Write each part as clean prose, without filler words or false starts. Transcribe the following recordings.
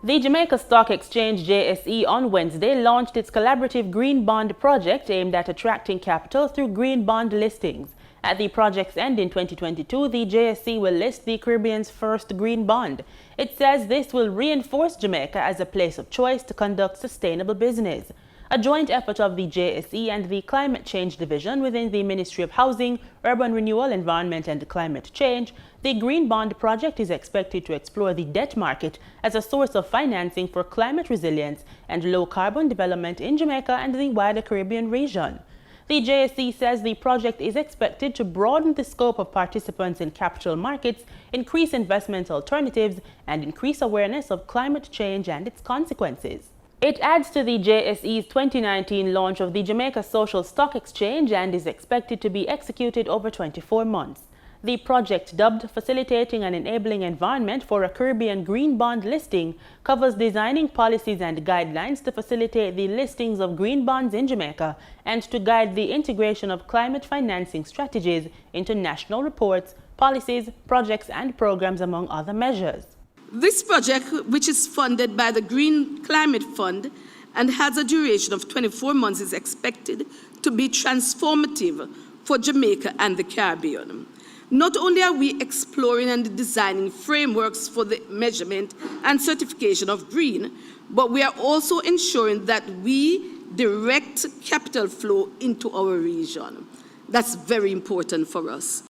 The Jamaica Stock Exchange JSE on Wednesday launched its collaborative green bond project aimed at attracting capital through green bond listings. At the project's end in 2022, the JSE will list the Caribbean's first green bond. It says this will reinforce Jamaica as a place of choice to conduct sustainable business. A joint effort of the JSE and the Climate Change Division within the Ministry of Housing, Urban Renewal, Environment and Climate Change, the Green Bond project is expected to explore the debt market as a source of financing for climate resilience and low-carbon development in Jamaica and the wider Caribbean region. The JSE says the project is expected to broaden the scope of participants in capital markets, increase investment alternatives, and increase awareness of climate change and its consequences. It adds to the JSE's 2019 launch of the Jamaica Stock Exchange and is expected to be executed over 24 months. The project, dubbed Facilitating an Enabling Environment for a Caribbean Green Bond Listing, covers designing policies and guidelines to facilitate the listings of green bonds in Jamaica and to guide the integration of climate financing strategies into national reports, policies, projects and programs, among other measures. This project, which is funded by the Green Climate Fund and has a duration of 24 months, is expected to be transformative for Jamaica and the Caribbean. Not only are we exploring and designing frameworks for the measurement and certification of green, but we are also ensuring that we direct capital flow into our region. That's very important for us.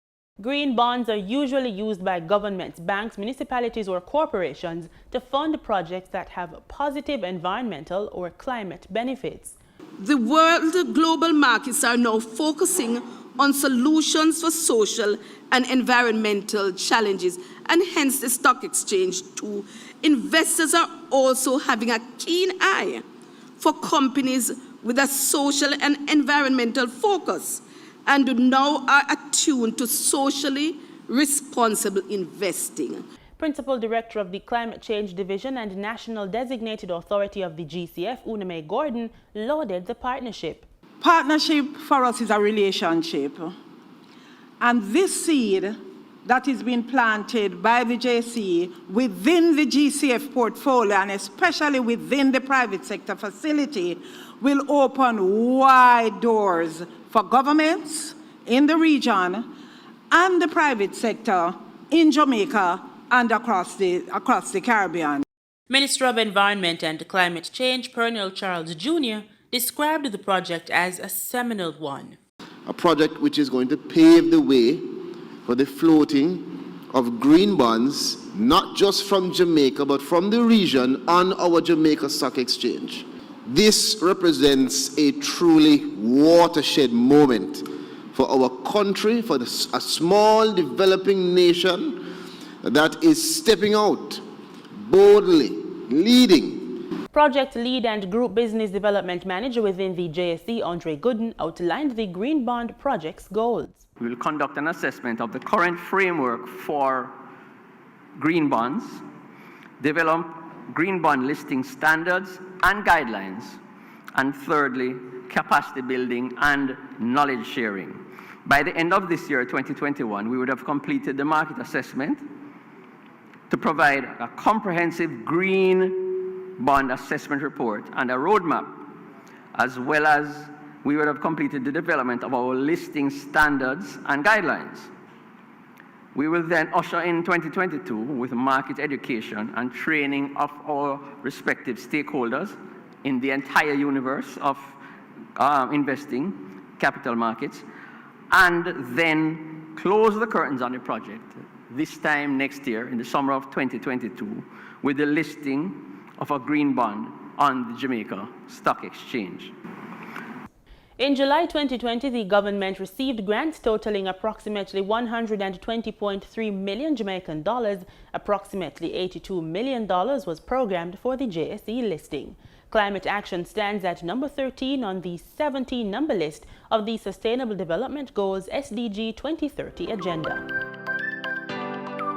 Green bonds are usually used by governments, banks, municipalities or corporations to fund projects that have positive environmental or climate benefits. The world global markets are now focusing on solutions for social and environmental challenges, and hence the stock exchange too. Investors are also having a keen eye for companies with a social and environmental focus, and now are attuned to socially responsible investing. Principal Director of the Climate Change Division and National Designated Authority of the GCF, Uname Gordon, lauded the partnership. Partnership for us is a relationship. And this seed that is being planted by the JSE within the GCF portfolio and especially within the private sector facility will open wide doors for governments in the region and the private sector in Jamaica and across the Caribbean. Minister of Environment and Climate Change, Pernell Charles Jr., described the project as a seminal one. A project which is going to pave the way for the floating of green bonds, not just from Jamaica, but from the region on our Jamaica Stock Exchange. This represents a truly watershed moment for our country, for a small developing nation that is stepping out boldly, leading. Project Lead and Group Business Development Manager within the JSE, Andre Gooden, outlined the Green Bond project's goals. We will conduct an assessment of the current framework for green bonds, develop green bond listing standards and guidelines, and thirdly, capacity building and knowledge sharing. By the end of this year, 2021, we would have completed the market assessment to provide a comprehensive green bond assessment report and a roadmap, as well as we would have completed the development of our listing standards and guidelines. We will then usher in 2022 with market education and training of our respective stakeholders in the entire universe of investing capital markets, and then close the curtains on the project this time next year in the summer of 2022 with the listing of a green bond on the Jamaica Stock Exchange. In July 2020, the government received grants totaling approximately 120.3 million Jamaican dollars. Approximately $82 million was programmed for the JSE listing. Climate action stands at number 13 on the 17-number list of the Sustainable Development Goals SDG 2030 agenda.